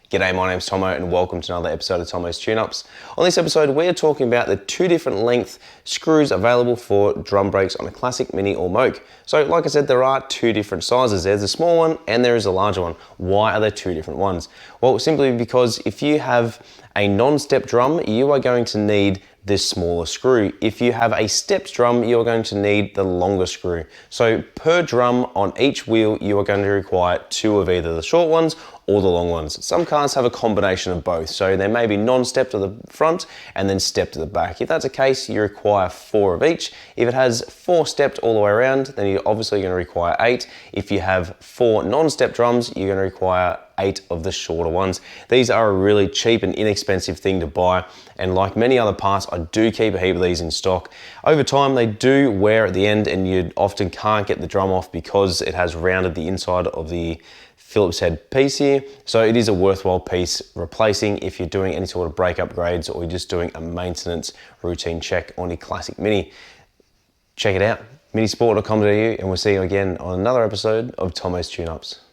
G'day, my name's Tomo and welcome to another episode of Tomo's Tune-Ups. On this episode, we're talking about the two different length screws available for drum brakes on a classic Mini or Moke. So like I said, there are two different sizes. There's a small one and there is a larger one. Why are there two different ones? Well, simply because if you have a non-step drum, you are going to need this smaller screw. If you have a stepped drum, you're going to need the longer screw. So per drum on each wheel, you are going to require two of either the short ones or the long ones. Some cars have a combination of both, so they may be non-step to the front and then step to the back. If that's the case, you require 4 of each. If it has 4 stepped all the way around, then you're obviously going to require 8. If you have 4 non-step drums, you're going to require 8 of the shorter ones. These are a really cheap and inexpensive thing to buy, and like many other parts, I do keep a heap of these in stock. Over time, they do wear at the end and you often can't get the drum off because it has rounded the inside of the Phillips head piece here. So it is a worthwhile piece replacing if you're doing any sort of brake upgrades or you're just doing a maintenance routine check on your classic Mini. Check it out, minisport.com.au, and we'll see you again on another episode of Tomo's Tune-Ups.